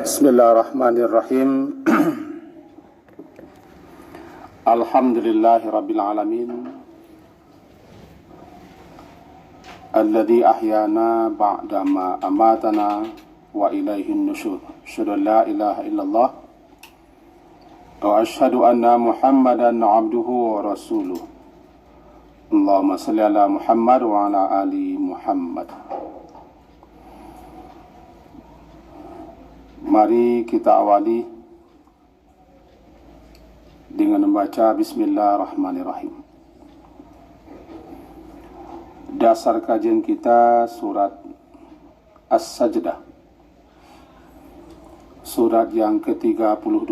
Bismillahirrahmanirrahim. Alhamdulillahi rabbil alamin. Alladzi ahyana ba'dama amatana wa ilaihin nusyur. Asyhadu an la ilaha illallah wa asyhadu anna Muhammadan abduhu wa rasuluh. Allahumma salli ala Muhammad wa ala ali Muhammad. Mari kita awali dengan membaca Bismillahirrahmanirrahim. Dasar kajian kita surat As-Sajdah, surat yang ke-32,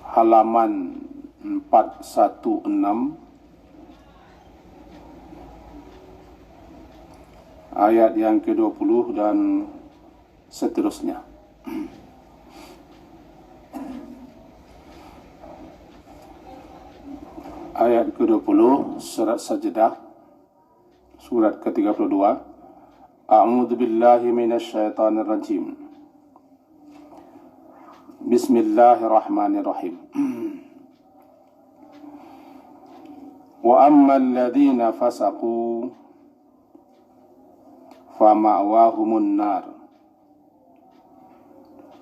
halaman 416, ayat yang ke-20 dan seterusnya. Ayat ke-20 surat Sajdah, surat ke-32. A'udzu billahi minasyaitonir rajim. Bismillahirrahmanirrahim. Wa ammal ladzina fasaqu fama'wahumun nar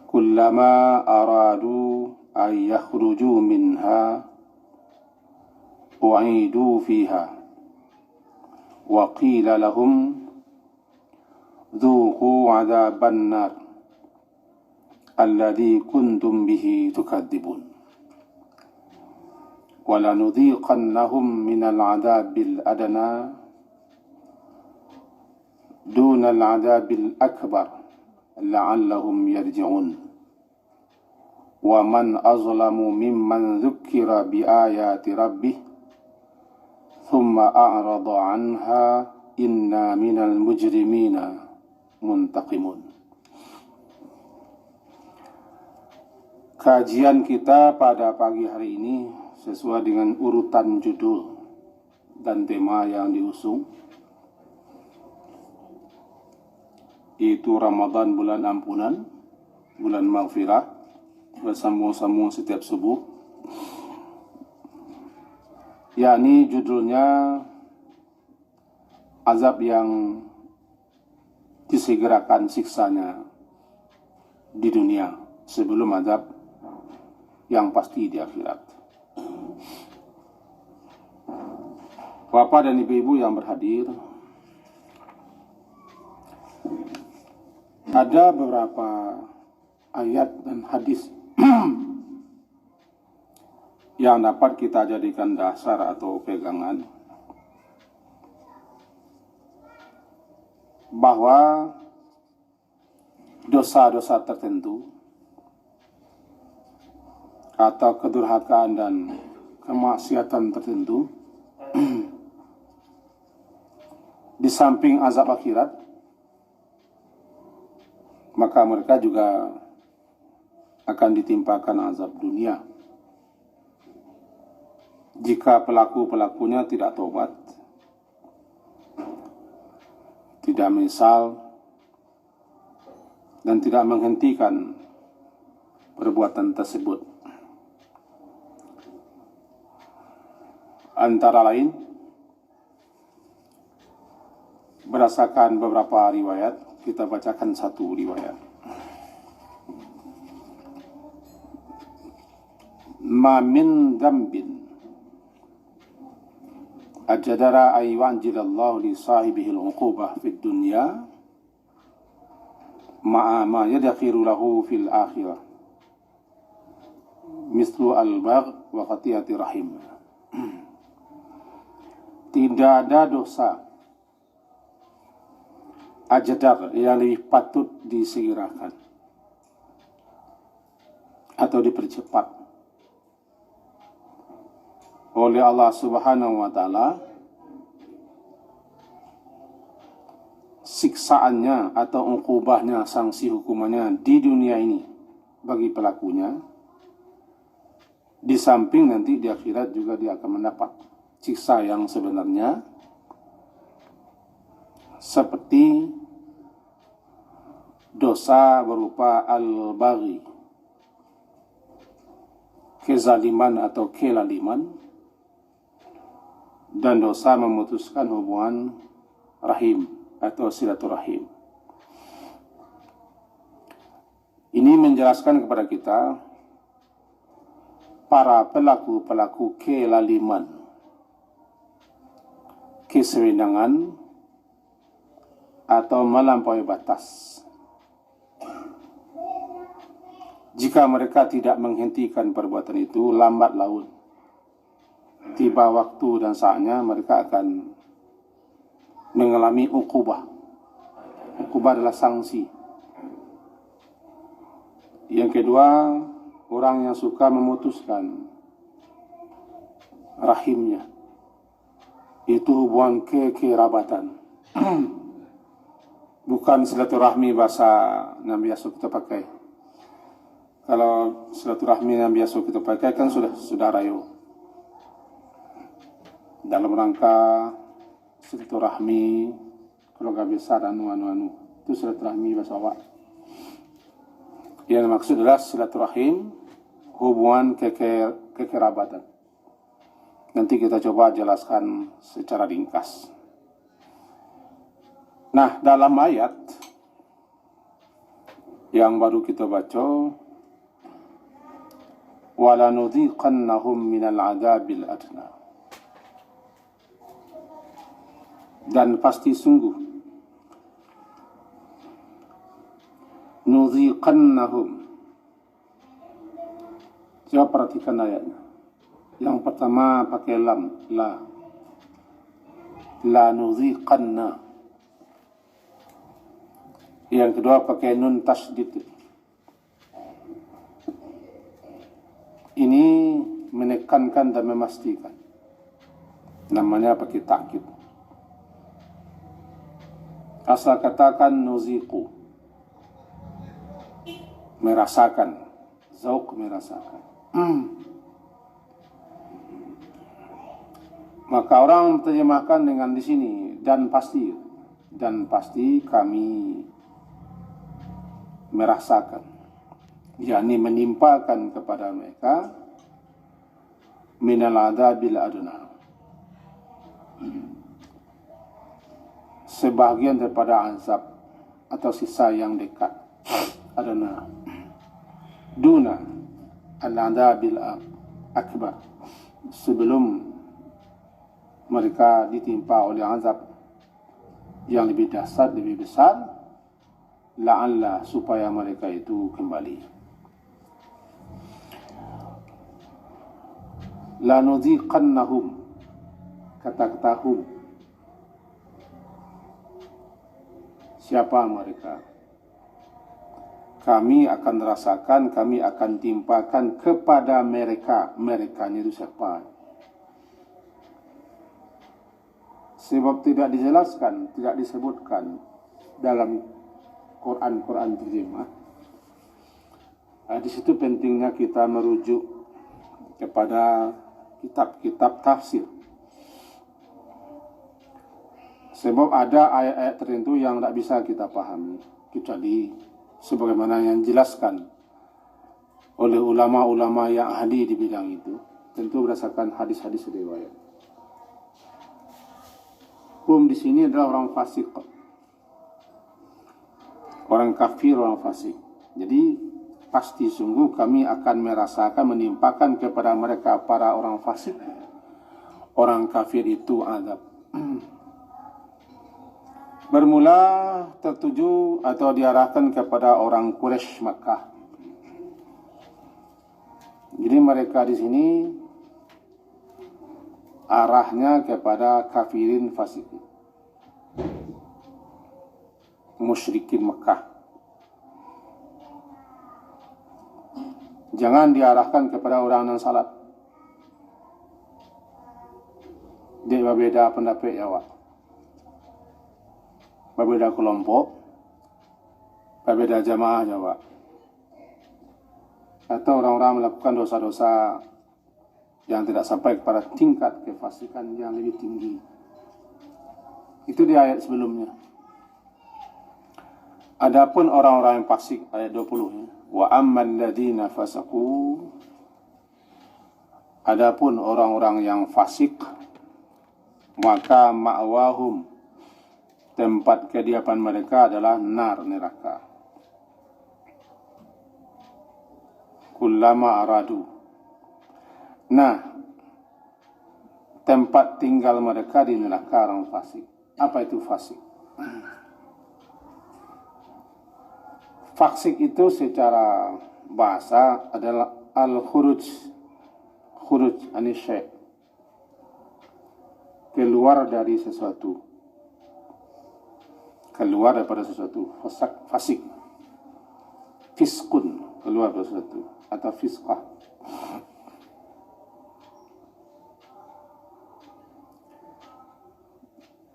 kullama aradu ay yakhruju minha u'idu fiha wa qila lahum dhuqu 'adzaban nar alladzi kuntum bihi tukadzibun wa lanudhiqannahum minal 'adzabil adna dunal 'adzabil akbar la'allahum yarji'un wa man azlamu mimman dzukira bi ayati rabbih thumma a'rada 'anha inna minal mujrimina muntaqimun. Kajian kita pada pagi hari ini sesuai dengan urutan judul dan tema yang diusung, yaitu Ramadan bulan ampunan, bulan maghfirah, bersambung-sambung setiap subuh. Yakni judulnya azab yang disegerakan siksanya di dunia sebelum azab yang pasti di akhirat. Bapak dan ibu-ibu yang berhadir, ada beberapa ayat dan hadis yang dapat kita jadikan dasar atau pegangan bahwa dosa-dosa tertentu atau kedurhakaan dan kemaksiatan tertentu di samping azab akhirat, maka mereka juga akan ditimpakan azab dunia jika pelaku-pelakunya tidak tobat, tidak menyesal, dan tidak menghentikan perbuatan tersebut. Antara lain, berdasarkan beberapa riwayat, kita bacakan satu riwayat. Ma min dzambin ajadara ay yu'ajjilallahu li sahibihi al-'uqubah fid dunya ma'a ma yadkhiru lahu fil akhirah mislu al-bagh wa qatiyati rahim. Tidak ada dosa ajdar yang lebih patut disegerakan atau dipercepat oleh Allah Subhanahu wa Ta'ala siksaannya atau uqubahnya, sanksi hukumannya di dunia ini bagi pelakunya, di samping nanti di akhirat juga dia akan mendapat siksa yang sebenarnya seperti dosa berupa al-baghi, kezaliman atau kelaliman, dan dosa memutuskan hubungan rahim atau silaturahim. Ini menjelaskan kepada kita para pelaku-pelaku kelaliman, kesewenangan, atau melampaui batas. Jika mereka tidak menghentikan perbuatan itu, lambat laun, tiba waktu dan saatnya mereka akan mengalami uqubah. Uqubah adalah sanksi. Yang kedua, orang yang suka memutuskan rahimnya, itu hubungan kekerabatan. Bukan silaturahmi bahasa yang biasa kita pakai. Kalau silaturahmi yang biasa kita pakai kan sudah saudara yo. Dalam rangka silaturahmi keluarga besar anu. Itu silaturahmi bahasa awak. Yang maksud adalah silaturahim, hubungan kekerabatan. Nanti kita coba jelaskan secara ringkas. Nah, dalam ayat yang baru kita baca, وَلَنُذِيقَنَّهُمْ مِنَ الْعَذَابِ الْأَدْنَى, dan pasti sungguh nuziqannahum. Coba perhatikan ayatnya. Yang pertama pakai lam, la nuziqanna. Yang kedua pakai nun tasydid. Ini menekankan dan memastikan. Namanya pakai takkid. Asal katakan nuziqu, merasakan, zauq merasakan. Maka orang terjemahkan dengan di sini dan pasti kami merasakan, yakni menimpakan kepada mereka minal adabil adna, sebahagian daripada azab atau sisa yang dekat, adna, duna al-adabil akbar, sebelum mereka ditimpa oleh azab yang lebih dahsyat, lebih besar, la'alla, supaya mereka itu kembali. Lanudziqannahum, kata-kata hum, siapa mereka? Kami akan rasakan, kami akan timpakan kepada mereka. Merekanya itu siapa? Sebab tidak dijelaskan, tidak disebutkan dalam Quran terjemah. Di situ pentingnya kita merujuk kepada kitab-kitab tafsir. Sebab ada ayat-ayat tertentu yang tidak bisa kita pahami, kecuali sebagaimana yang dijelaskan oleh ulama-ulama yang ahli di bidang itu, tentu berdasarkan hadis-hadis riwayat. Di sini adalah orang fasik, orang kafir, orang fasik. Jadi pasti sungguh kami akan merasakan, menimpakan kepada mereka para orang fasik, orang kafir itu azab. Bermula tertuju atau diarahkan kepada orang Quraisy Makkah. Jadi mereka di sini arahnya kepada kafirin fasikin, musyrikin Mekah. Jangan diarahkan kepada orang yang salat. Dia berbeda pendapat awak, berbeda kelompok, berbeda jamaah awak, atau orang-orang melakukan dosa-dosa yang tidak sampai kepada tingkat kefasikan yang lebih tinggi. Itu di ayat sebelumnya. Adapun orang-orang yang fasik, ayat 20 ya. Wa ammal ladzina fasaqu, adapun orang-orang yang fasik, maka ma'wahum, tempat kediaman mereka adalah nar, neraka. Kullama aradu. Nah, tempat tinggal mereka di neraka orang fasik. Apa itu fasik? Fasik itu secara bahasa adalah al-khuruj, khuruj anisy, keluar dari sesuatu, keluar daripada sesuatu. Fasik, fiskun, keluar dari sesuatu, atau fiskah.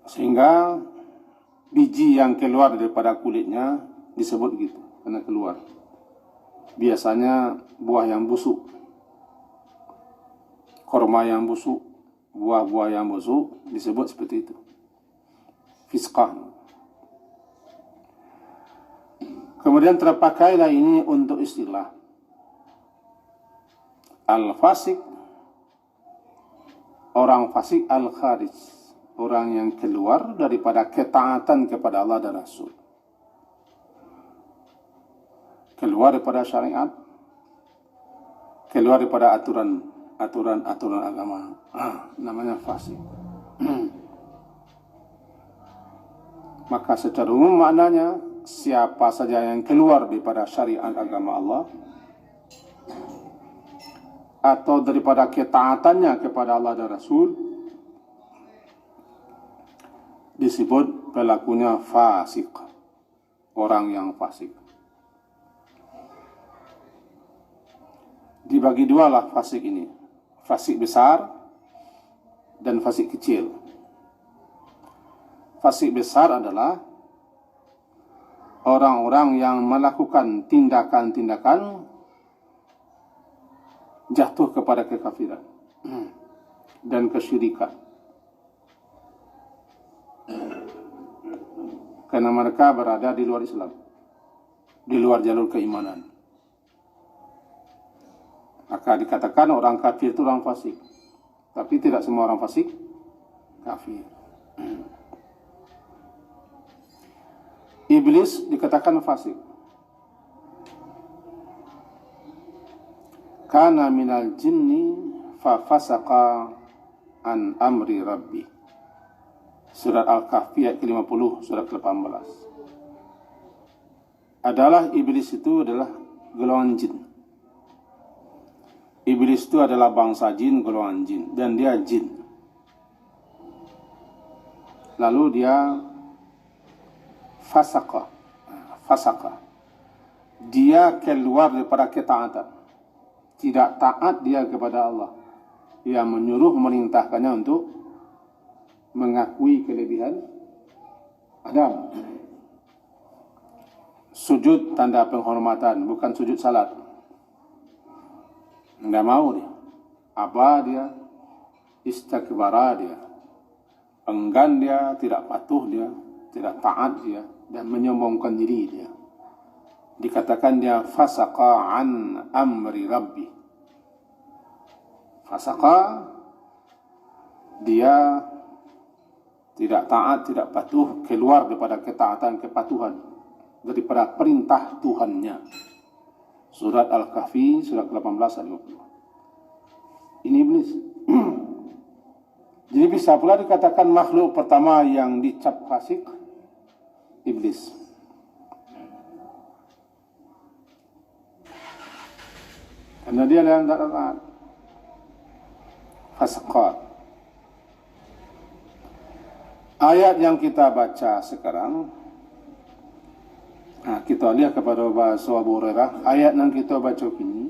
Sehingga biji yang keluar daripada kulitnya disebut gitu, karena keluar. Biasanya buah yang busuk, korma yang busuk, buah-buah yang busuk disebut seperti itu, fiskah. Kemudian terpakailah ini untuk istilah al-fasik, orang fasik, al-kharij, orang yang keluar daripada ketaatan kepada Allah dan Rasul, keluar daripada syariat, keluar daripada aturan agama. Namanya fasik. Maka secara umum maknanya, siapa saja yang keluar daripada syariat agama Allah atau daripada ketaatannya kepada Allah dan Rasul, disebut pelakunya fasik, orang yang fasik. Dibagi dua lah fasik ini, fasik besar dan fasik kecil. Fasik besar adalah orang-orang yang melakukan tindakan-tindakan jatuh kepada kekafiran dan kesyirikan, karena mereka berada di luar Islam, di luar jalur keimanan. Maka dikatakan orang kafir itu orang fasik. Tapi tidak semua orang fasik kafir. Iblis dikatakan fasik. Kana minal jinni fa fasaqa an amri rabbi. Surat Al-Kahfi ayat ke-50, surat ke-18. Adalah iblis itu adalah golongan jin. Iblis itu adalah bangsa jin, golongan jin, dan dia jin. Lalu dia fasaka. Dia keluar daripada ketaatan. Tidak taat dia kepada Allah. Dia menyuruh, memerintahkannya untuk mengakui kelebihan Adam. Sujud tanda penghormatan, bukan sujud salat. Tidak mau dia. Aba dia, istakbara dia, enggan dia, tidak patuh dia, tidak taat dia, dan menyombongkan diri dia. Dikatakan dia fasaqa an amri rabbi. Fasaqa, dia tidak taat, tidak patuh, keluar daripada ketaatan, kepatuhan, daripada perintah Tuhannya. Surat Al-Kahfi, surat ke-18 ayat 50. Ini iblis. Jadi bisa pula dikatakan makhluk pertama yang dicap fasik, iblis. Karena dia yang tak taat. Fasaqat. Ayat yang kita baca sekarang, kita lihat kepada bahasa Abu Hurairah. Ayat yang kita baca ini,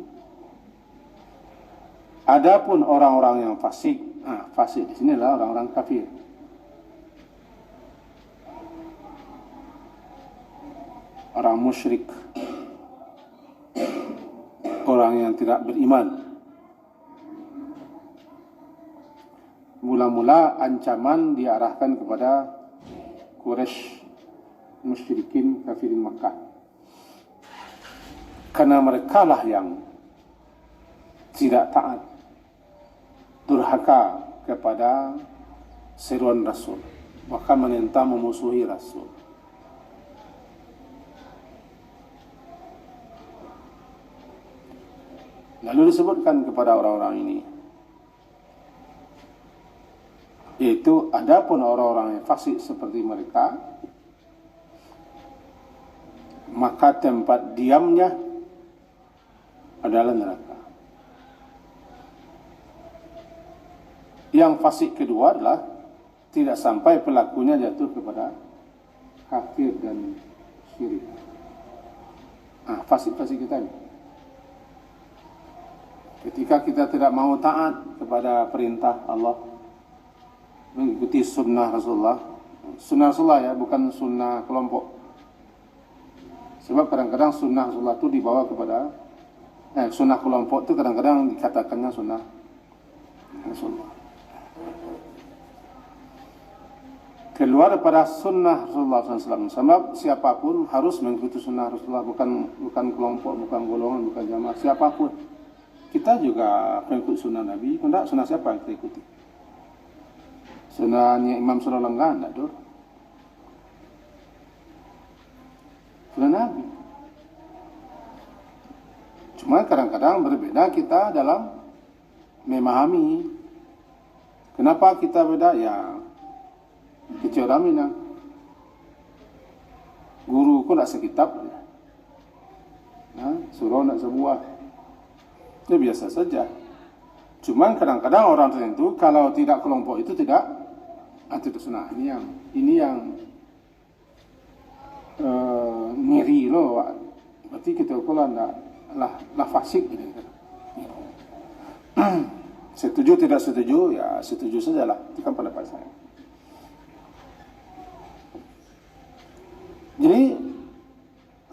adapun orang-orang yang fasik, fasik di sini adalah orang-orang kafir. Orang musyrik, orang yang tidak beriman. Mula-mula ancaman diarahkan kepada Quraisy musyrikin kafirin Makkah. Karena mereka lah yang tidak taat, durhaka kepada seruan Rasul, bahkan menentang, memusuhi Rasul. Lalu disebutkan kepada orang-orang ini, yaitu adapun orang-orang yang fasik seperti mereka, maka tempat diamnya adalah neraka. Yang fasik kedua adalah tidak sampai pelakunya jatuh kepada kafir dan syirik. Fasik-fasik kita ini, ketika kita tidak mau taat kepada perintah Allah, mengikuti sunnah Rasulullah ya, bukan sunnah kelompok. Sebab kadang-kadang sunnah Rasulullah itu dibawa kepada sunnah kelompok itu kadang-kadang dikatakannya sunnah Rasulullah. Keluar daripada sunnah Rasulullah SAW. Sebab siapapun harus mengikuti sunnah Rasulullah, bukan kelompok, bukan golongan, bukan jamaah, siapapun. Kita juga mengikuti sunnah Nabi. Tidak, sunnah siapa yang kita ikuti? Sunnahnya Imam Surah Langgan, tidak dur. Sunnah Nabi. Cuma kadang-kadang berbeda kita dalam memahami. Kenapa kita beda? Ya, kecil ramina. Guru ku nak sekitab, surau nak sebuah. Itu biasa saja. Cuma kadang-kadang orang tertentu kalau tidak kelompok itu tidak sunnah. Ini yang ngiri loh. Berarti kita kalau lah fasik gitu. Setuju tidak setuju, ya setuju sajalah. Itu kan pendapat saya. Jadi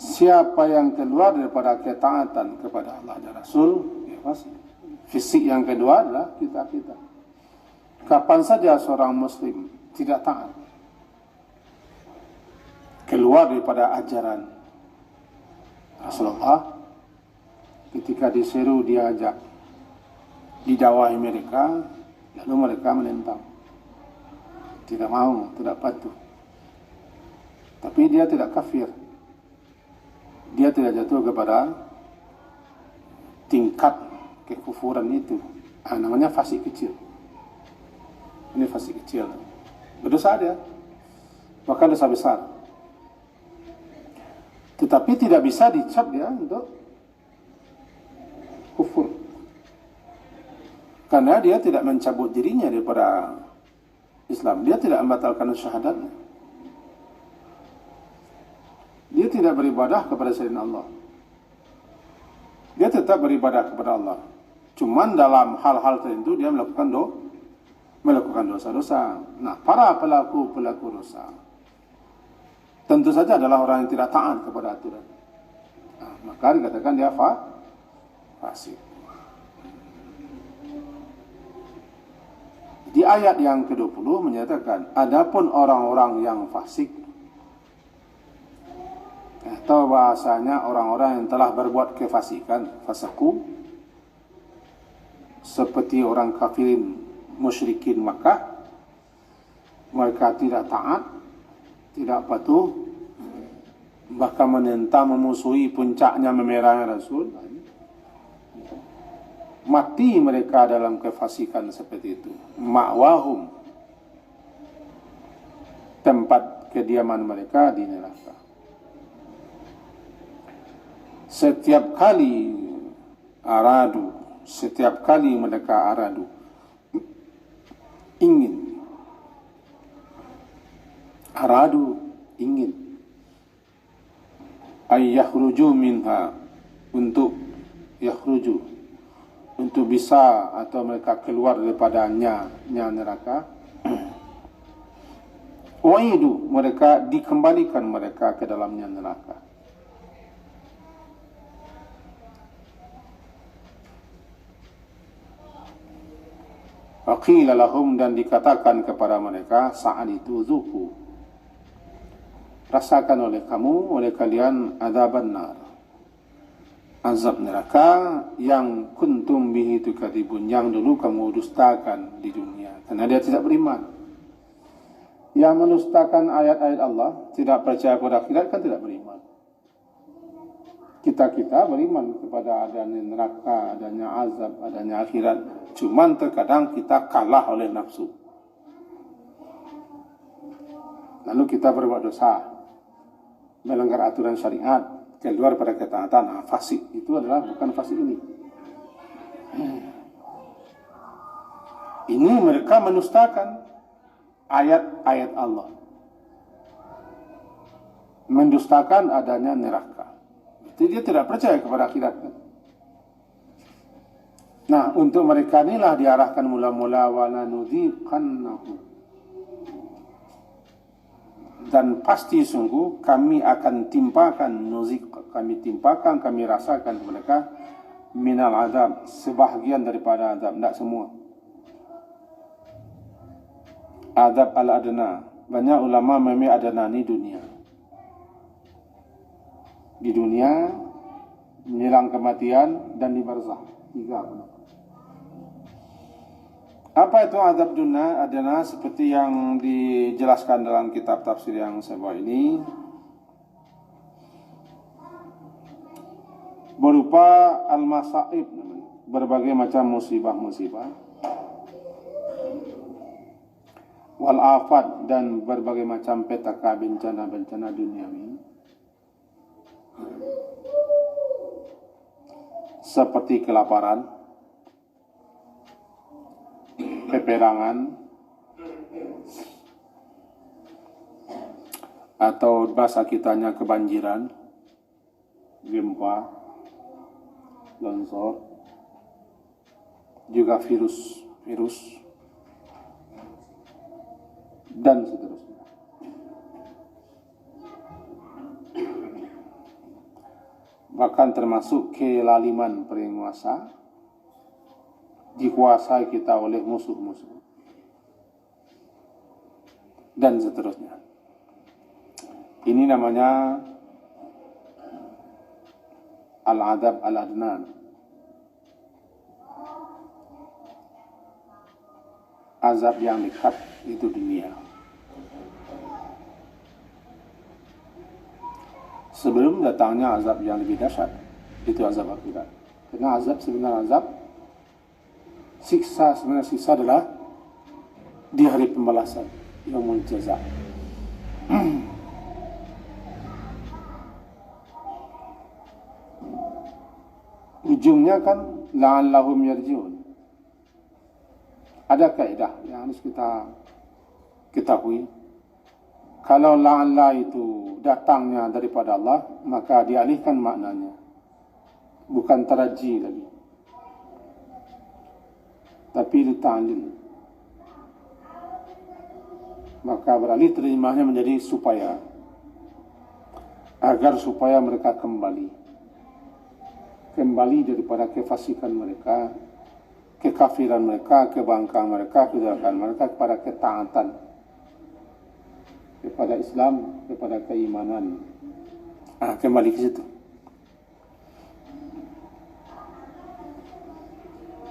siapa yang keluar daripada ketaatan kepada Allah dan Rasul, ya fasik. Fisik yang kedua adalah kita. Kapan saja seorang Muslim tidak taat, keluar daripada ajaran Rasulullah, ketika diseru, diajak, didakwahi mereka, lalu mereka menentang, tidak mau, tidak patuh. Tapi dia tidak kafir, dia tidak jatuh kepada tingkat kekufuran itu. Namanya fasik kecil. Ini fasik kecil, berdosa dia, bahkan dosa besar. Tetapi tidak bisa dicap dia untuk kufur, karena dia tidak mencabut dirinya daripada Islam. Dia tidak membatalkan syahadatnya. Dia tidak beribadah kepada selain Allah. Dia tetap beribadah kepada Allah. Cuman dalam hal-hal tertentu dia melakukan dosa-dosa. Nah, para pelaku dosa tentu saja adalah orang yang tidak taat kepada aturan. Maka dikatakan dia fasik. Di ayat yang ke-20 menyatakan, adapun orang-orang yang fasik, atau bahasanya orang-orang yang telah berbuat kefasikan, fasaku, seperti orang kafirin musyrikin Makkah, mereka tidak taat, tidak patuh, bahkan menentang, memusuhi, puncaknya memerah Rasul. Mati mereka dalam kefasikan seperti itu. Ma'wahum, tempat kediaman mereka di neraka. Setiap kali mereka ingin ayyakhruju minha, untuk bisa atau mereka keluar daripadanya neraka. Waidu, mereka dikembalikan mereka ke dalamnya neraka. Waqila lahum, dan dikatakan kepada mereka saat itu, zuku, rasakan oleh kamu, oleh kalian adzaban nar, azab neraka yang kuntum bihi tukadzibun, yang dulu kamu dustakan di dunia karena dia tidak beriman. Yang mendustakan ayat-ayat Allah, tidak percaya pada akhirat, kan tidak beriman. Kita beriman kepada adanya neraka, adanya azab, adanya akhirat. Cuman terkadang kita kalah oleh nafsu. Lalu kita berbuat dosa, melanggar aturan syariat, keluar pada ketaatan. Fasik itu adalah bukan fasik ini. Ini mereka mendustakan ayat-ayat Allah, mendustakan adanya neraka. Jadi dia tidak percaya kepada akhirat. Nah, untuk mereka inilah diarahkan mula-mula wala nudziqannahum, dan pasti sungguh kami akan timpakan, kami rasakan mereka minal azab, sebahagian daripada azab, tidak semua. Azab al-adna, banyak ulama memang adna ni dunia. Di dunia, menjelang kematian, dan di barzakh. 3. Apa itu azab dunia adna? Seperti yang dijelaskan dalam kitab tafsir yang saya bawa ini, berupa al-masaib, berbagai macam musibah-musibah, wal afat, dan berbagai macam petaka, bencana-bencana duniawi, seperti kelaparan, peperangan, atau bahasa kitanya kebanjiran, gempa, longsor, juga virus, dan seterusnya. Bahkan termasuk kelaliman penguasa, dikuasai kita oleh musuh-musuh, dan seterusnya. Ini namanya al-adab al-adnan, azab yang dekat, itu dunia. Sebelum datangnya azab yang lebih dahsyat, itu azab akhirat. Karena azab sebenarnya azab, siksa adalah di hari pembalasan, yaumul jaza. Ujungnya kan la'allahum yarji'un. Ada kaidah yang harus kita ketahui. Kalau la'alla itu datangnya daripada Allah, maka dialihkan maknanya, bukan taraji lagi, tapi lita'lil. Maka beralih terjemahnya menjadi supaya, agar supaya mereka kembali daripada kefasikan mereka, kekafiran mereka, kebangkang mereka, kedurhakaan mereka, kepada ketaatan, kepada Islam, kepada keimanan. Kembali ke situ.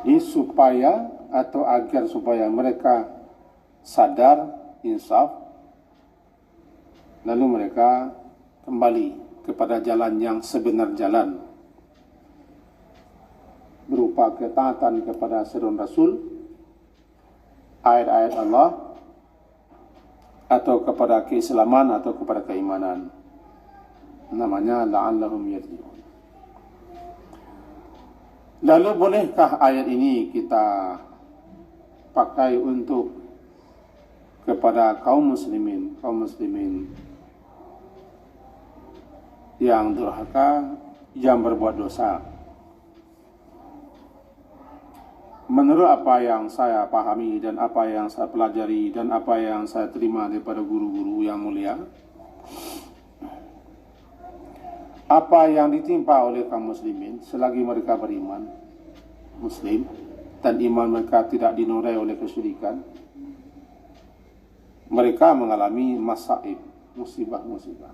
Ini supaya atau agar supaya mereka sadar, insaf, lalu mereka kembali kepada jalan yang sebenar jalan, berupa ketaatan kepada seruan Rasul, ayat-ayat Allah, atau kepada keislaman, atau kepada keimanan. Namanya la'allahum yarji'un. Lalu bolehkah ayat ini kita pakai untuk kepada kaum muslimin yang durhaka, yang berbuat dosa? Menurut apa yang saya pahami dan apa yang saya pelajari dan apa yang saya terima daripada guru-guru yang mulia, apa yang ditimpa oleh kaum muslimin selagi mereka beriman, muslim, dan iman mereka tidak dinorai oleh kesyirikan, mereka mengalami masaib, musibah-musibah.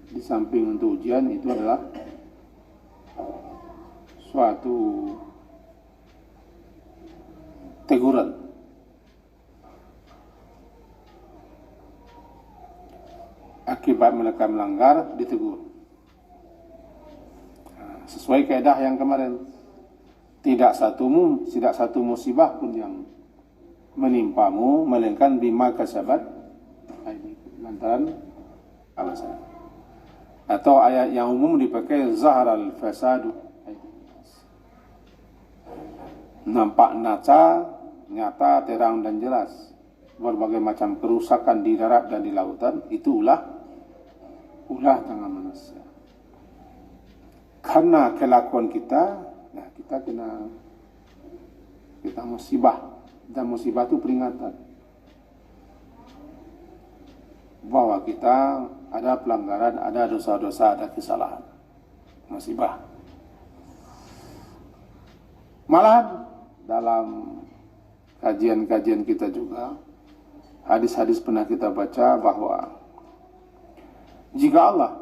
Di samping untuk ujian, itu adalah suatu teguran. Akibat mereka melanggar, ditegur. Sesuai kaidah yang kemarin, tidak satu musibah pun yang menimpamu melainkan bima kasabat lantaran alasan. Atau ayat yang umum dipakai zaharal fasadu, nampak nyata, terang dan jelas berbagai macam kerusakan di darat dan di lautan. Itu ulah tangan manusia. Karena kelakuan kita, kita musibah. Dan musibah itu peringatan bahwa kita ada pelanggaran, ada dosa-dosa, ada kesalahan. Musibah. Malah dalam kajian-kajian kita juga, hadis-hadis pernah kita baca bahwa jika Allah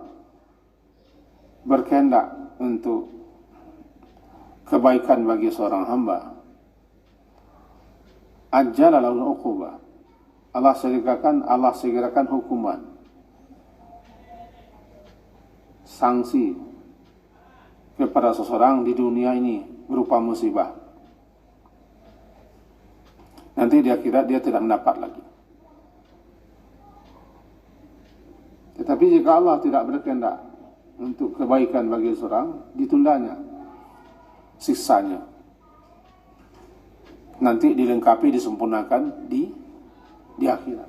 berkehendak untuk kebaikan bagi seorang hamba, ajjala lahu uqubah, Allah segerakan hukuman, sanksi kepada seseorang di dunia ini berupa musibah. Nanti di akhirat dia tidak mendapat lagi. Tetapi jika Allah tidak berkehendak untuk kebaikan bagi seseorang, ditundanya siksanya. Nanti dilengkapi, disempurnakan di akhirat.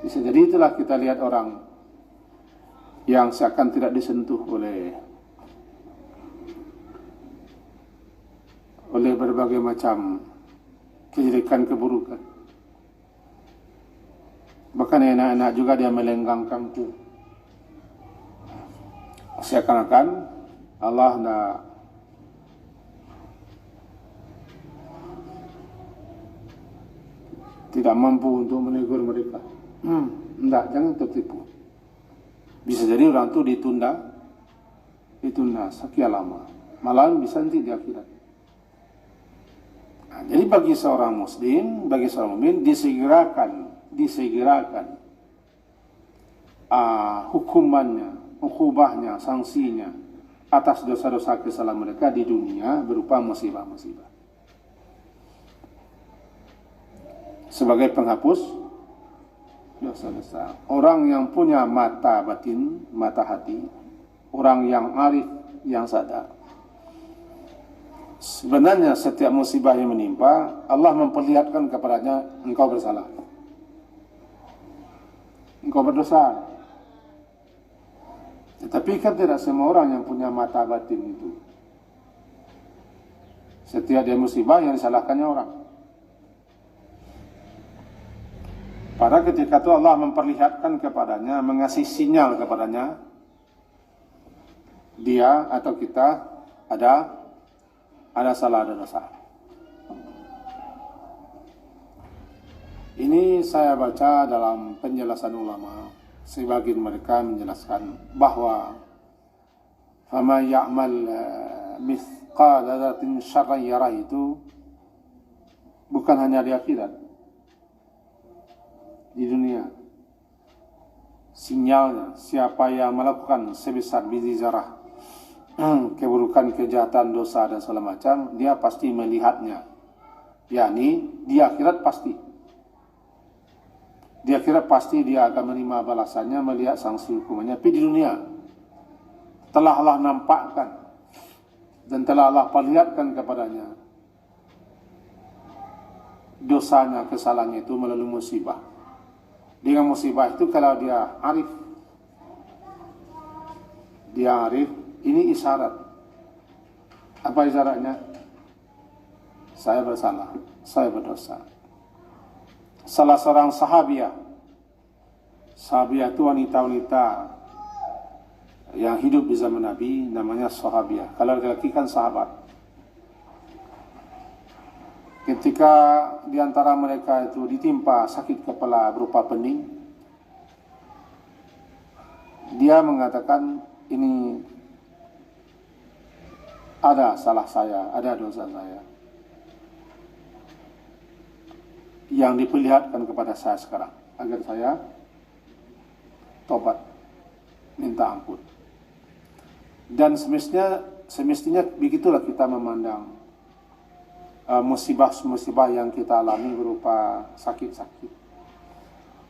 Bisa jadi itulah kita lihat orang yang seakan tidak disentuh oleh berbagai macam kejelekan, keburukan. Bahkan anak-anak juga dia melenggangkanku. Seakan-akan Allah tidak mampu untuk menegur mereka. Enggak, jangan tertipu. Bisa jadi orang itu ditunda sekian lama. Malahan bisa nanti di akhirat. Nah, jadi bagi seorang muslim, bagi seorang mukmin disegerakan hukumannya, ukubahnya, sanksinya atas dosa-dosa kesalahan mereka di dunia berupa musibah-musibah. Sebagai penghapus dosa-dosa. Orang yang punya mata batin, mata hati, orang yang arif, yang sadar, sebenarnya setiap musibah yang menimpa, Allah memperlihatkan kepadanya, engkau bersalah, engkau berdosa. Tetapi kan tidak semua orang yang punya mata batin itu. Setiap dia musibah yang disalahkannya orang. Pada ketika itu Allah memperlihatkan kepadanya, mengasih sinyal kepadanya, dia atau kita ada salah, ada dosa. Ini saya baca dalam penjelasan ulama. Sebagian mereka menjelaskan bahwa faman ya'mal mithqala dzarratin syarran yarah itu bukan hanya di akhirat, di dunia. Sinyalnya, siapa yang melakukan sebesar biji zarah keburukan, kejahatan, dosa dan segala macam, dia pasti melihatnya. yakni di akhirat pasti. Di akhirat pasti dia akan menerima balasannya, melihat sanksi hukumannya. Tapi di dunia telah Allah nampakkan dan telah Allah perlihatkan kepadanya dosanya, kesalahannya itu melalui musibah. Dengan musibah itu kalau dia arif, ini isyarat. Apa isyaratnya? Saya bersalah, saya berdosa. Salah seorang sahabiah itu wanita-wanita yang hidup di zaman Nabi, namanya sahabiah. Kalau laki-laki kan sahabat. ketika di antara mereka itu ditimpa sakit kepala berupa pening, dia mengatakan, ini ada salah saya, ada dosa saya yang diperlihatkan kepada saya sekarang, agar saya tobat, minta ampun. Dan semestinya begitulah kita memandang musibah-musibah yang kita alami berupa sakit-sakit,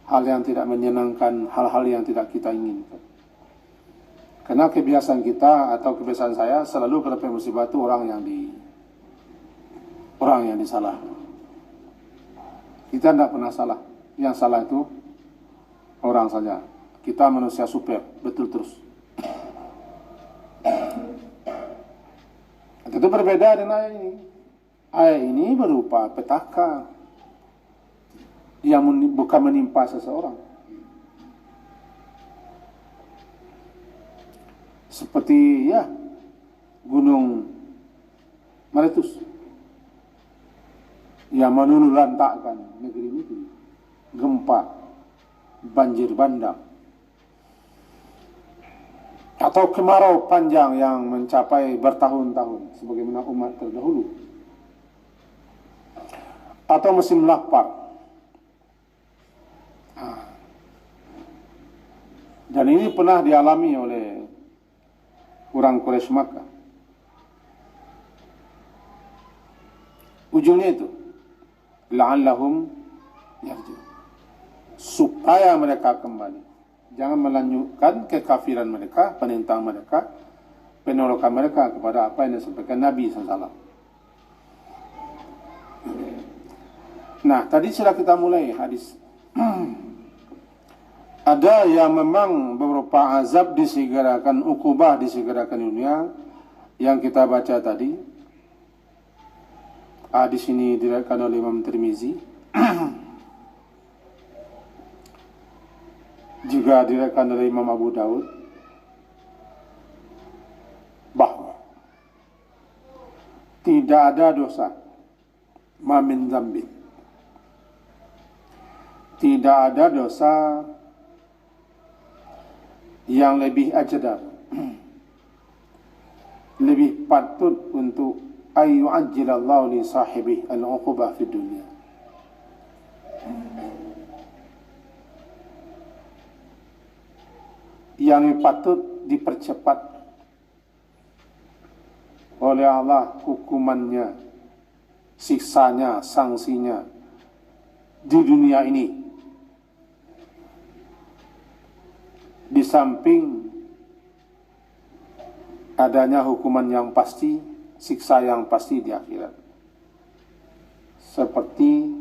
hal yang tidak menyenangkan, hal-hal yang tidak kita inginkan. Karena kebiasaan kita atau kebiasaan saya selalu kalau musibah itu orang yang disalah. Kita tidak pernah salah. Yang salah itu orang saja. Kita manusia super, betul terus. Itu berbeda dengan ayat ini. Ayat ini berupa petaka yang bukan menimpa seseorang. Seperti gunung meletus yang meluluhlantakkan negeri ini, gempa, banjir bandang, atau kemarau panjang yang mencapai bertahun-tahun sebagaimana umat terdahulu, atau musim lapar. Dan ini pernah dialami oleh orang Quraisy Makkah. Ujungnya itu la'allahum yarji'un, supaya mereka kembali, jangan melanjutkan kekafiran mereka, penentang mereka, penolakan mereka kepada apa yang disampaikan Nabi SAW. Nah, tadi sudah kita mulai hadis. Ada yang memang beberapa azab disegerakan, ukubah disegerakan dunia yang kita baca tadi. Di sini diriwayatkan oleh Imam Tirmizi, juga diriwayatkan oleh Imam Abu Daud, bahwa tidak ada dosa, ma min dzambin, tidak ada dosa yang lebih ajdar, lebih patut untuk ayyu'ajjilallahu li sahibi al-uqubah fi dunia, yang patut dipercepat oleh Allah hukumannya, siksanya, sanksinya di dunia ini, di samping adanya hukuman yang pasti, siksa yang pasti di akhirat, seperti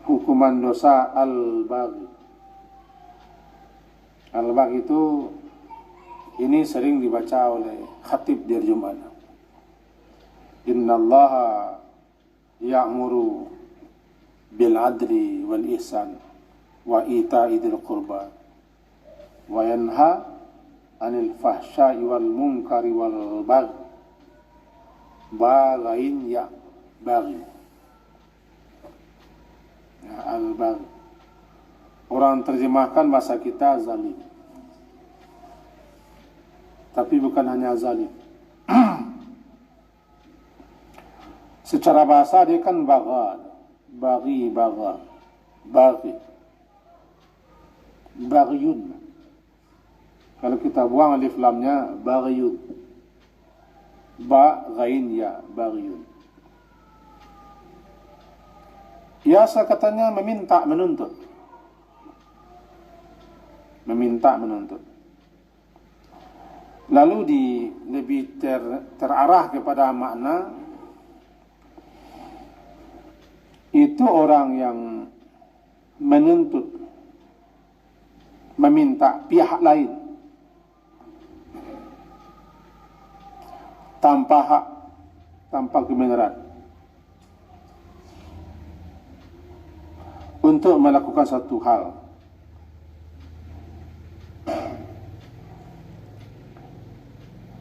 hukuman dosa al-baghi. Al-baghi itu ini sering dibaca oleh khatib di Jumat. Innallaha ya'muru bil adli wal ihsan wa ita'i dzil qurba wa yanha anil fahsya'i wal munkari wal baghi, baghin ya baghi. Al-baghi, orang terjemahkan bahasa kita zalim, tapi bukan hanya zalim. Secara bahasa dia kan bagha, baghi, bagha, baghi, baghiyun. Kalau kita buang alif lamnya, baghiyun, ba ghain ya, baghiyun. Biasa katanya meminta menuntut, meminta menuntut. Lalu lebih terarah kepada makna itu orang yang menuntut, meminta pihak lain tanpa hak, tanpa kebenaran, untuk melakukan satu hal.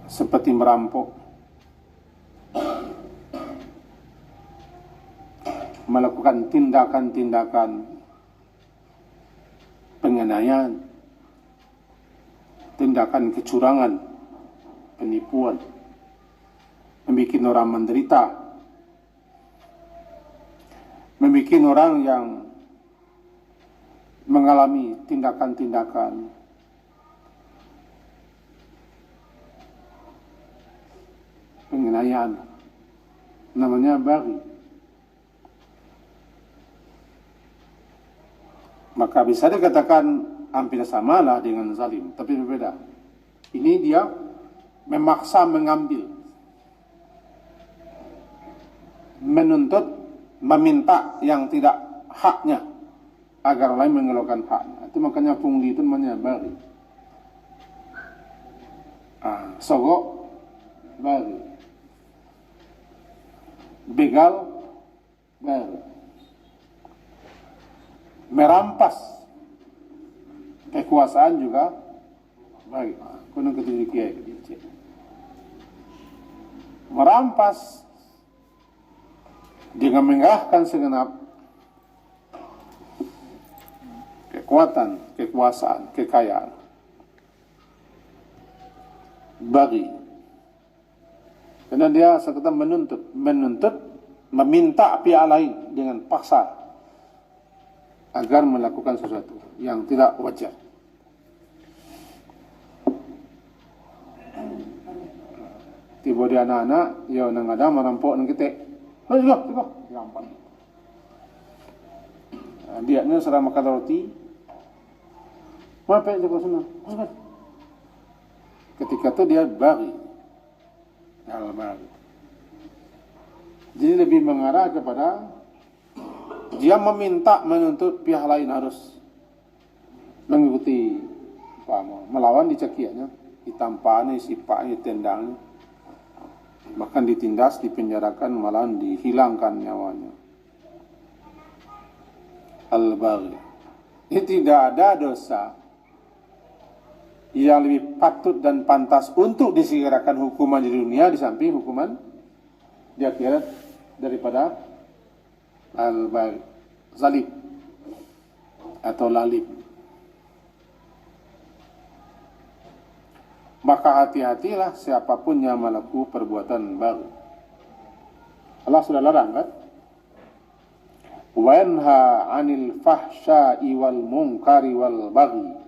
Seperti merampok, melakukan tindakan-tindakan penganiayaan, tindakan kecurangan, penipuan, membuat orang menderita, membuat orang yang mengalami tindakan-tindakan penganiayaan, namanya baghi. Maka bisa dikatakan hampir samalah dengan zalim, tapi berbeda. Ini dia memaksa mengambil, menuntut, meminta yang tidak haknya agar lain mengeluarkan haknya. Itu makanya pungli itu namanya baghi. Sogok, baghi. Begal, baghi. Merampas kekuasaan juga baghi. Kunung ketujuh kiai. Merampas dengan mengerahkan segenap kekuatan, kekuasaan, kekayaan, baghi. Karena dia sekedar menuntut, meminta pihak lain dengan paksa agar melakukan sesuatu yang tidak wajar. Tiba dia anak-anak, ya nang ada merampok nang kita. Tiba, rampak. Dia ni serang makan roti. Apa yang dia sana? Ketika itu dia baghi. Al-baghi. Jadi lebih mengarah kepada dia meminta, menuntut pihak lain harus mengikuti melawan dicakiannya, ditampani, sipaknya, tendangnya, bahkan ditindas, dipenjarakan, malah dihilangkan nyawanya. Al-baghi. Ini tidak ada dosa yang lebih patut dan pantas untuk disegerakan hukuman di dunia di samping hukuman di akhirat daripada al-baghi, zalim atau lalim. Maka hati-hatilah siapapun yang melakukan perbuatan baghi. Allah sudah larang kan? Wa yanha 'anil fahsya'i wal munkari wal baghi.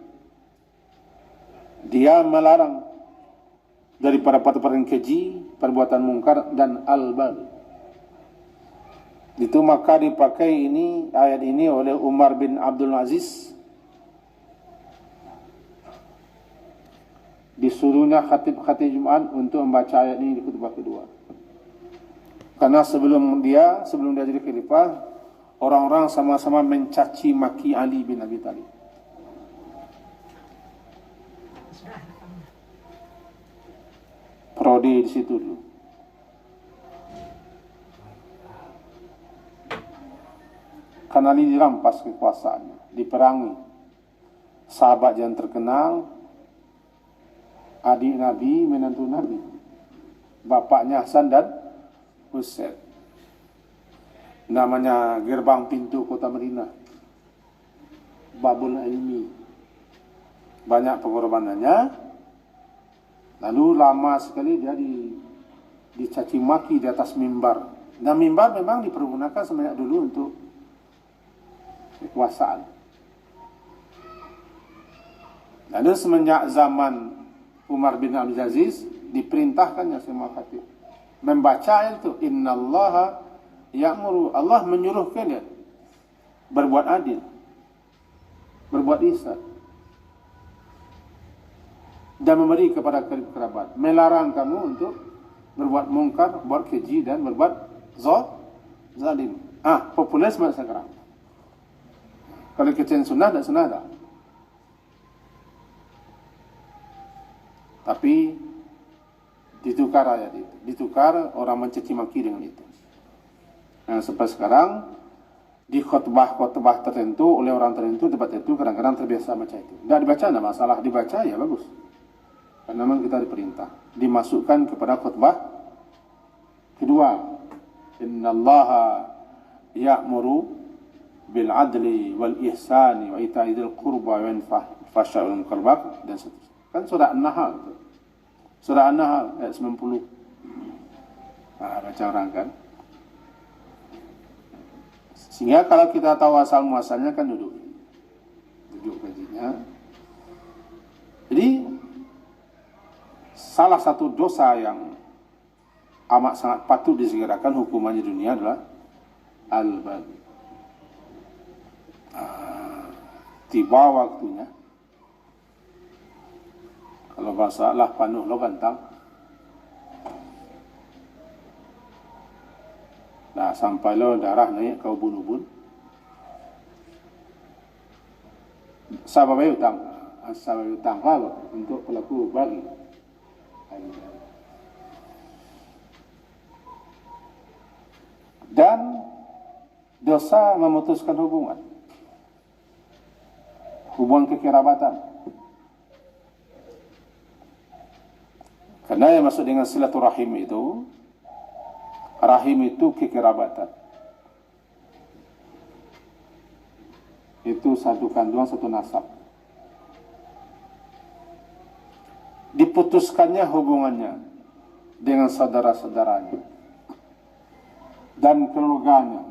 Dia melarang daripada perbuatan keji, perbuatan mungkar dan al-baghi. Itu maka dipakai ini ayat ini oleh Umar bin Abdul Aziz. Disuruhnya khatib-khatib Jumat untuk membaca ayat ini di khutbah kedua. Karena sebelum dia jadi khalifah, orang-orang sama-sama mencaci maki Ali bin Abi Thalib. Prodi di situ dulu. Karena Ali dirampas kekuasaannya, diperangi. Sahabat yang terkenal, adik Nabi, menantu Nabi, bapaknya Hasan dan Husain. Namanya gerbang pintu kota Madinah, Babul Ilmi. Banyak pengorbanannya. Lalu lama sekali dia dicaci maki di atas mimbar. Dan mimbar memang dipergunakan semenjak dulu untuk kekuasaan. Lalu semenjak zaman Umar bin Abdul Aziz diperintahkannya semua khatib membaca ayat itu, innallaha ya'muru, Allah menyuruh kalian berbuat adil, berbuat ihsan, dan memberi kepada kerabat, melarang kamu untuk berbuat mungkar, berbuat keji dan berbuat zalim. Populisme sekarang. Kalau kita sunnah dan sunnah dah. Tapi ditukar ayat itu, ditukar orang mencaci maki dengan itu. Sampai sekarang di khutbah-khutbah tertentu oleh orang tertentu, tempat itu kadang-kadang terbiasa baca itu. Tidak dibaca tidak masalah, dibaca ya bagus. Karena memang kita diperintah dimasukkan kepada khutbah kedua. Innallaha ya'muru bil adli wal ihsani wa ita'i dzil qurba wa yanfa' fahsya'i wal munkar dan seterusnya. Kan surah An-Nahl. Surah An-Nahl ayat 90. Baca orang kan. Sehingga kalau kita tahu asal muasalnya kan duduk kajinya. Jadi salah satu dosa yang amat sangat patut disegerakan hukumannya dunia adalah al-baghi. Tiba waktunya. Kalau bahasa lah panuh lo gantang. Nah, sampai lo darah naik kau ubun-ubun. Sabab utang apa untuk pelaku bagi. Dan dosa memutuskan hubungan kekerabatan. Karena yang maksud dengan silaturahim itu, rahim itu kekerabatan. Itu satu kandungan, satu nasab. Diputuskannya hubungannya dengan saudara-saudaranya dan keluarganya.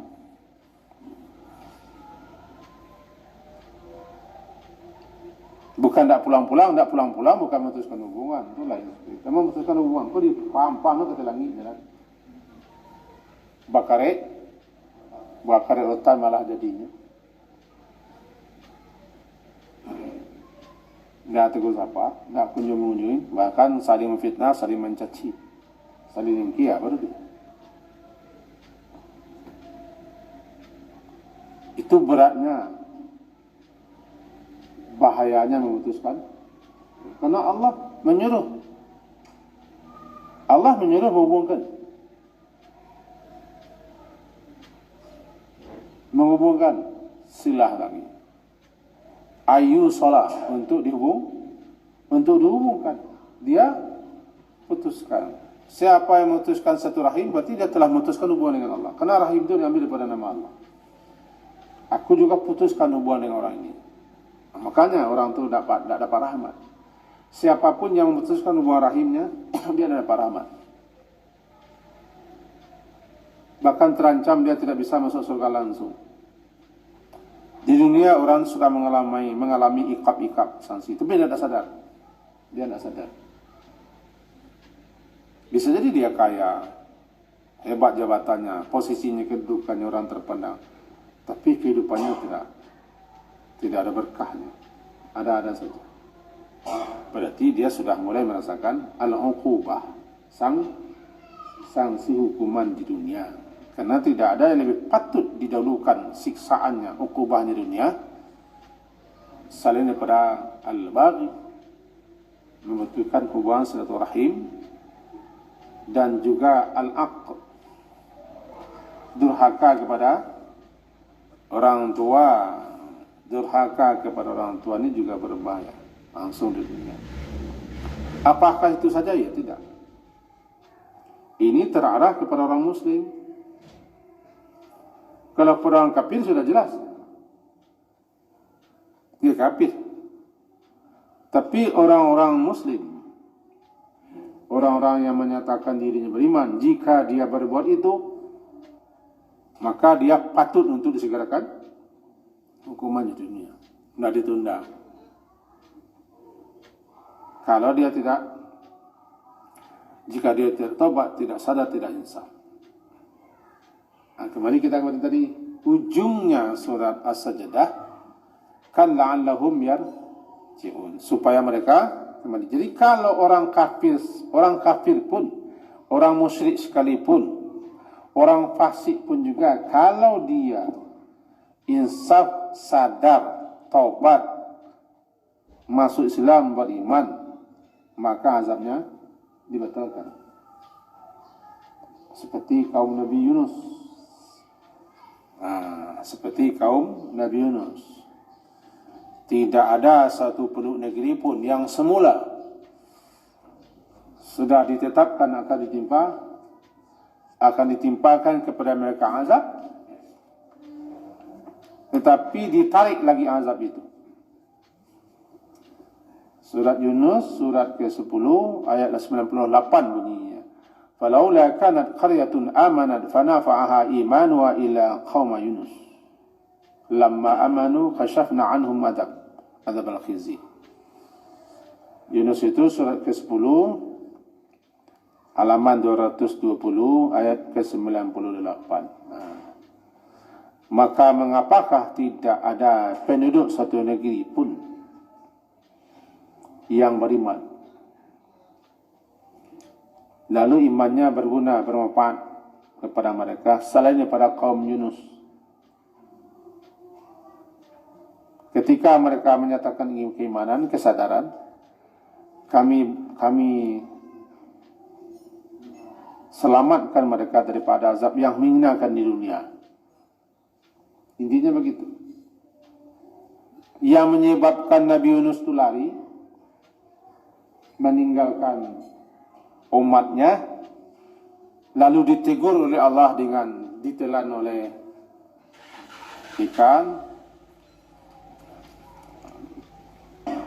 Bukan tak pulang-pulang, bukan memutuskan hubungan. Itu lain. Kita memutuskan hubungan. Kau dipaham-paham kata langit jalan. Bakare otan malah jadinya. Nggak tegur sapa, nggak kunjung-kunjungin, bahkan saling memfitnah, saling mencaci, saling dengki, baru dia. Itu beratnya, bahayanya memutuskan. Karena Allah menyuruh menghubungkan silah lagi. Ayu salah untuk dihubungkan. Dia putuskan. Siapa yang memutuskan satu rahim, berarti dia telah memutuskan hubungan dengan Allah. Karena rahim itu diambil daripada nama Allah. Aku juga putuskan hubungan dengan orang ini. Makanya orang itu tak dapat rahmat. Siapapun yang memutuskan hubungan rahimnya, dia tidak dapat rahmat. Bahkan terancam dia tidak bisa masuk surga langsung. Di dunia orang suka mengalami ikab-ikab sanksi, tapi dia tidak sadar. Bisa jadi dia kaya, hebat jabatannya, posisinya, kedudukannya, orang terpandang, tapi kehidupannya tidak ada berkahnya, ada saja. Berarti dia sudah mulai merasakan al-uqubah, sanksi hukuman di dunia. Karena tidak ada yang lebih patut didahulukan siksaannya, ukubahnya dunia, selain daripada al-baghi, membutuhkan hubungan silaturahim, dan juga al-aqd, durhaka kepada orang tua. Durhaka kepada orang tua ini juga berbahaya langsung di dunia. Apakah itu saja? Ya tidak. Ini terarah kepada orang muslim. Kalau orang kafir sudah jelas, dia kafir. Tapi orang-orang muslim, orang-orang yang menyatakan dirinya beriman, jika dia berbuat itu, maka dia patut untuk disegerakan hukumannya di dunia, tidak ditunda. Kalau dia jika dia tidak tobat, tidak sadar, tidak insaf. Nah, kembali kita kepada tadi, ujungnya surat As-Sajdah, kan la'allahum yarji'un, supaya mereka kembali. Jadi kalau orang kafir pun, orang musyrik sekalipun, orang fasik pun juga, kalau dia insaf, sadar, taubat, masuk Islam, beriman, maka azabnya dibatalkan. Seperti kaum Nabi Yunus. Tidak ada satu penduduk negeri pun yang semula sudah ditetapkan akan ditimpakan kepada mereka azab, tetapi ditarik lagi azab itu. Surat Yunus, surat ke-10, ayat 98 bunyinya. Falaula kanat qaryatun amanat fanafa'aha imanuha ila qauma Yunus. Lamma amanu kashafna anhum adab al-khizi. Yunus itu surat ke-10, halaman 220, ayat ke-98. Maka mengapakah tidak ada penduduk satu negeri pun yang beriman, lalu imannya berguna, bermanfaat kepada mereka selain daripada kaum Yunus. Ketika mereka menyatakan keimanan, kesadaran, kami selamatkan mereka daripada azab yang menghinakan di dunia. Intinya begitu. Yang menyebabkan Nabi Yunus itu lari, meninggalkan umatnya, lalu ditegur oleh Allah dengan ditelan oleh ikan.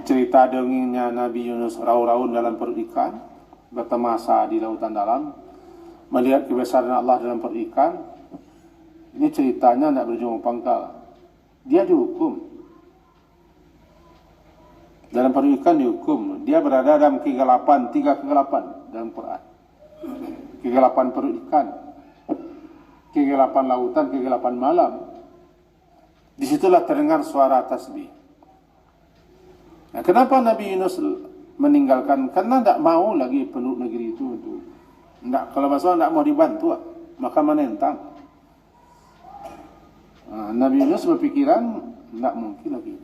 Cerita dongengnya Nabi Yunus raung-raung dalam perut ikan, bertemasa di lautan dalam, melihat kebesaran Allah dalam perut ikan. Ini ceritanya tidak berujung pangkal. Dia dihukum. Dalam perut ikan dihukum. Dia berada dalam kegelapan, 3 kegelapan dalam Quran. Kegelapan perut ikan, kegelapan lautan, kegelapan malam. Disitulah terdengar suara tasbih. Nah, kenapa Nabi Yunus meninggalkan? Karena tidak mau lagi penduduk negeri itu. Kalau masalah tidak mau dibantu, maka menentang. Nabi Yunus berpikiran tidak mungkin lagi.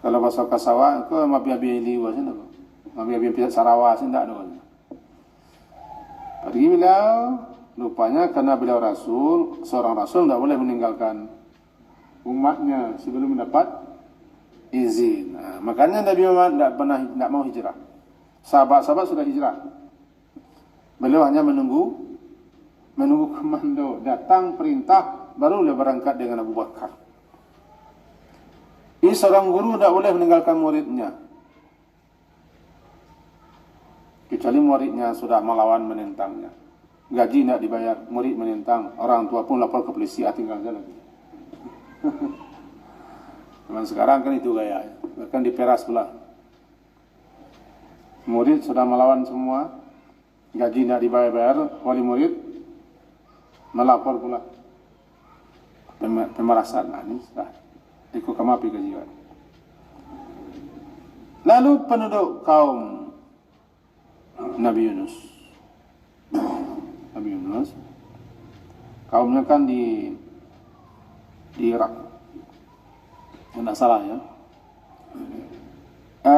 Kalau bahasa Kasawa, itu mabiabi liwa sih, mabiabi pihak Sarawak sih tidak ada. Pergi beliau, rupanya karena beliau Rasul, seorang Rasul tidak boleh meninggalkan umatnya sebelum mendapat izin. Makanya Nabi Muhammad tidak mau hijrah. Sahabat-sahabat sudah hijrah. Beliau hanya menunggu komando datang perintah, baru beliau berangkat dengan Abu Bakar. Ini seorang guru tidak boleh meninggalkan muridnya, kecuali muridnya sudah melawan, menentangnya. Gaji tidak dibayar, murid menentang, orang tua pun lapor ke polisi, tinggal saja lagi. Zaman sekarang kan itu gaya, bahkan diperas pula. Murid sudah melawan semua, gaji tidak dibayar, wali murid melapor pula. Pemerasan, ini sudah ikut kemapi kejiwaan. Lalu penduduk kaum Nabi Yunus, kaumnya kan di Irak. Tidak salah ya.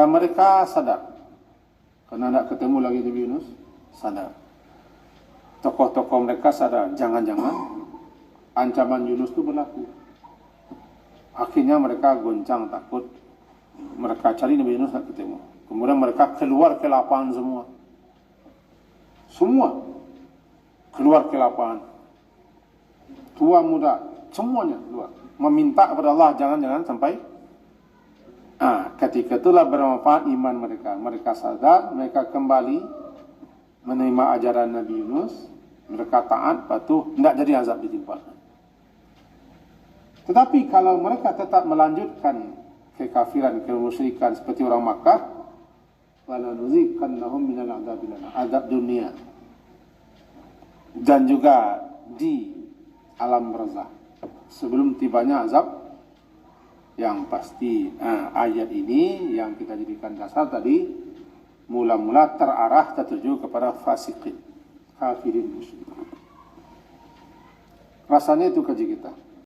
Mereka sadar karena tidak ketemu lagi Nabi Yunus, sadar. Tokoh-tokoh mereka sadar, jangan-jangan ancaman Yunus itu berlaku. Akhirnya mereka goncang, takut. Mereka cari Nabi Yunus, tidak ketemu. Kemudian mereka keluar ke lapangan semua. Semua keluar ke lapangan. Tua muda, semuanya keluar. Meminta kepada Allah jangan-jangan sampai ketika itulah bermanfaat iman mereka. Mereka sadar, mereka kembali menerima ajaran Nabi Yunus, mereka taat, patuh, tidak jadi azab ditimpa. Tetapi kalau mereka tetap melanjutkan kekafiran, kemusyrikan seperti orang Makkah, wala nuziqannahum minal adzabil azab dunia, dan juga di alam barzakh sebelum tibanya azab yang pasti. Ayat ini yang kita jadikan dasar tadi, mula-mula terarah tertuju kepada fasiqin, kafirin, musyrikin. Rasanya itu kaji kita.